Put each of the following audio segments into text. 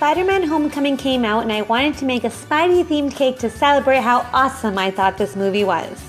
Spider-Man Homecoming came out and I wanted to make a Spidey themed cake to celebrate how awesome I thought this movie was.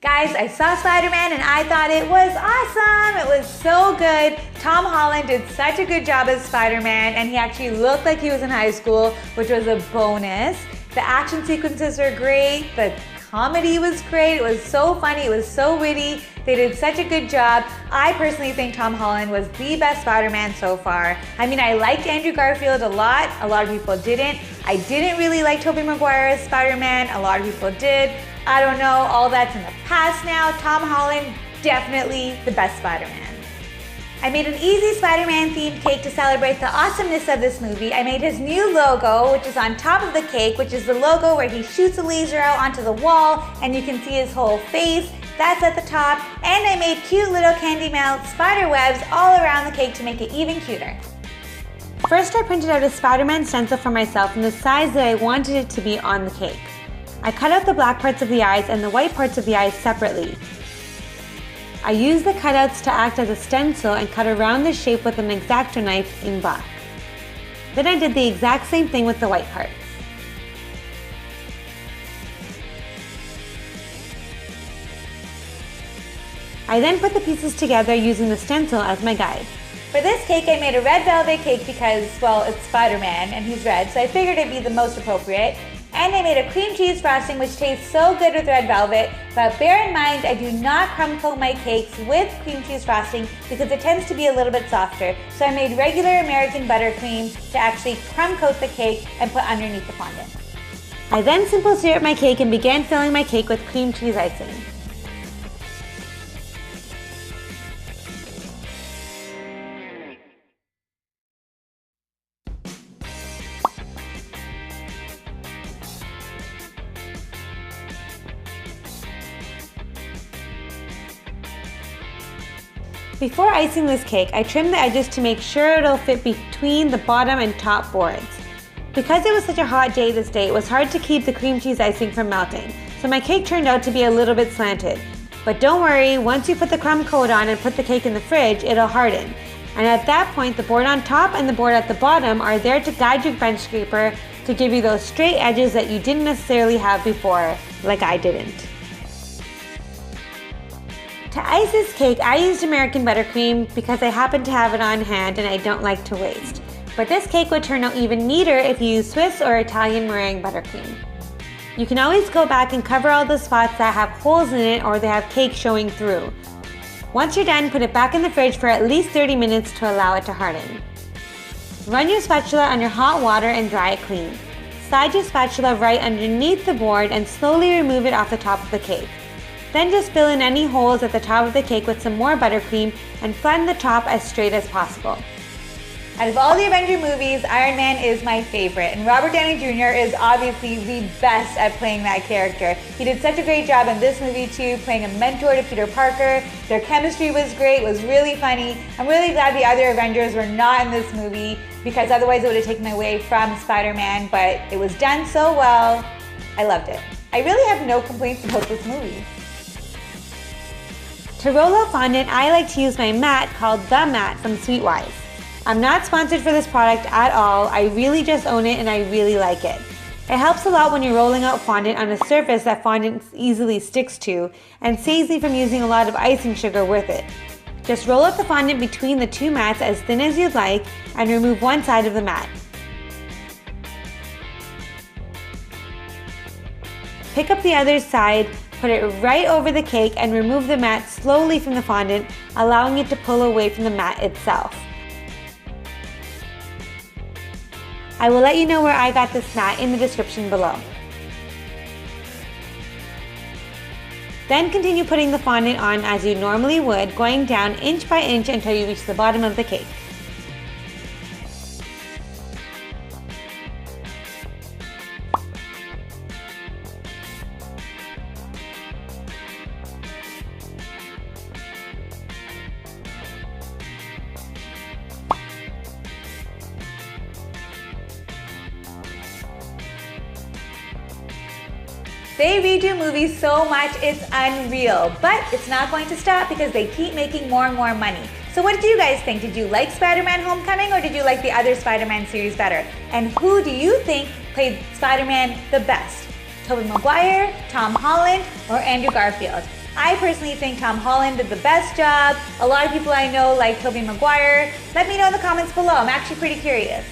Guys, I saw Spider-Man and I thought it was awesome. It was so good. Tom Holland did such a good job as Spider-Man, and he actually looked like he was in high school, which was a bonus. The action sequences were great. The comedy was great. It was so funny. It was so witty. They did such a good job. I personally think Tom Holland was the best Spider-Man so far. I mean, I liked Andrew Garfield a lot. A lot of people didn't. I didn't really like Tobey Maguire as Spider-Man. A lot of people did. I don't know, all that's in the past now. Tom Holland, definitely the best Spider-Man. I made an easy Spider-Man themed cake to celebrate the awesomeness of this movie. I made his new logo, which is on top of the cake, which is the logo where he shoots a laser out onto the wall and you can see his whole face. That's at the top. And I made cute little candy melt spider webs all around the cake to make it even cuter. First, I printed out a Spider-Man stencil for myself in the size that I wanted it to be on the cake. I cut out the black parts of the eyes and the white parts of the eyes separately. I used the cutouts to act as a stencil and cut around the shape with an X-Acto knife in black. Then I did the exact same thing with the white parts. I then put the pieces together using the stencil as my guide. For this cake, I made a red velvet cake because, well, it's Spider-Man and he's red, so I figured it'd be the most appropriate. And I made a cream cheese frosting which tastes so good with red velvet, but bear in mind I do not crumb coat my cakes with cream cheese frosting because it tends to be a little bit softer. So I made regular American buttercream to actually crumb coat the cake and put underneath the fondant. I then simple syrup my cake and began filling my cake with cream cheese icing. Before icing this cake, I trimmed the edges to make sure it'll fit between the bottom and top boards. Because it was such a hot day this day, it was hard to keep the cream cheese icing from melting, so my cake turned out to be a little bit slanted. But don't worry, once you put the crumb coat on and put the cake in the fridge, it'll harden. And at that point, the board on top and the board at the bottom are there to guide your bench scraper to give you those straight edges that you didn't necessarily have before, like I didn't. To ice this cake, I used American buttercream because I happen to have it on hand and I don't like to waste. But this cake would turn out even neater if you use Swiss or Italian meringue buttercream. You can always go back and cover all the spots that have holes in it or they have cake showing through. Once you're done, put it back in the fridge for at least 30 minutes to allow it to harden. Run your spatula under hot water and dry it clean. Slide your spatula right underneath the board and slowly remove it off the top of the cake. Then just fill in any holes at the top of the cake with some more buttercream and flatten the top as straight as possible. Out of all the Avenger movies, Iron Man is my favorite, and Robert Downey Jr. is obviously the best at playing that character. He did such a great job in this movie too, playing a mentor to Peter Parker. Their chemistry was great, was really funny. I'm really glad the other Avengers were not in this movie because otherwise it would have taken away from Spider-Man, but it was done so well. I loved it. I really have no complaints about this movie. To roll out fondant, I like to use my mat called The Mat from Sweetwise. I'm not sponsored for this product at all, I really just own it and I really like it. It helps a lot when you're rolling out fondant on a surface that fondant easily sticks to and saves you from using a lot of icing sugar with it. Just roll out the fondant between the two mats as thin as you'd like and remove one side of the mat. Pick up the other side, put it right over the cake and remove the mat slowly from the fondant, allowing it to pull away from the mat itself. I will let you know where I got this mat in the description below. Then continue putting the fondant on as you normally would, going down inch by inch until you reach the bottom of the cake. They redo movies so much, it's unreal. But it's not going to stop because they keep making more and more money. So what did you guys think? Did you like Spider-Man Homecoming or did you like the other Spider-Man series better? And who do you think played Spider-Man the best? Tobey Maguire, Tom Holland, or Andrew Garfield? I personally think Tom Holland did the best job. A lot of people I know like Tobey Maguire. Let me know in the comments below. I'm actually pretty curious.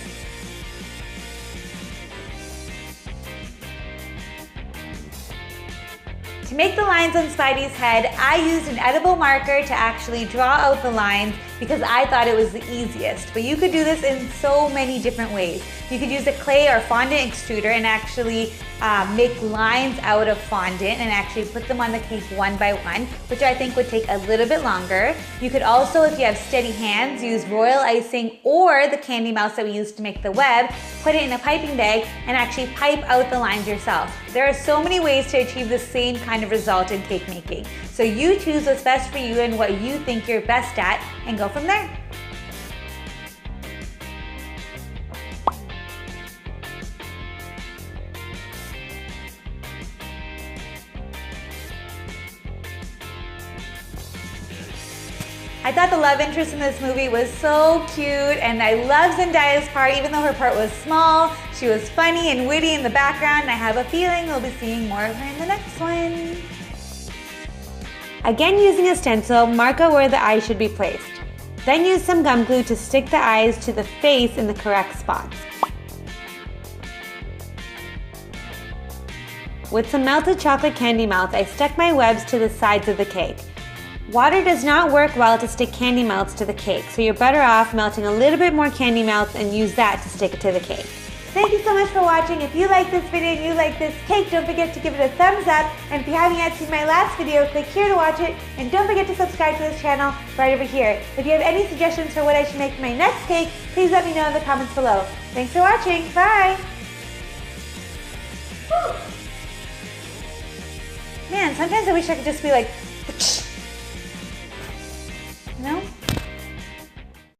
To make the lines on Spidey's head, I used an edible marker to actually draw out the lines because I thought it was the easiest. But you could do this in so many different ways. You could use a clay or fondant extruder and actually make lines out of fondant and actually put them on the cake one by one, which I think would take a little bit longer. You could also, if you have steady hands, use royal icing or the candy mouse that we used to make the web, put it in a piping bag and actually pipe out the lines yourself. There are so many ways to achieve the same kind of result in cake making. So you choose what's best for you and what you think you're best at and go from there. I thought the love interest in this movie was so cute, and I love Zendaya's part. Even though her part was small, she was funny and witty in the background, and I have a feeling we'll be seeing more of her in the next one. Again, using a stencil, mark out where the eyes should be placed. Then use some gum glue to stick the eyes to the face in the correct spots. With some melted chocolate candy melt, I stuck my webs to the sides of the cake. Water does not work well to stick candy melts to the cake, so you're better off melting a little bit more candy melts and use that to stick it to the cake. Thank you so much for watching. If you like this video and you like this cake, don't forget to give it a thumbs up. And if you haven't yet seen my last video, click here to watch it. And don't forget to subscribe to this channel right over here. If you have any suggestions for what I should make for my next cake, please let me know in the comments below. Thanks for watching. Bye. Woo. Man, sometimes I wish I could just be like, you know?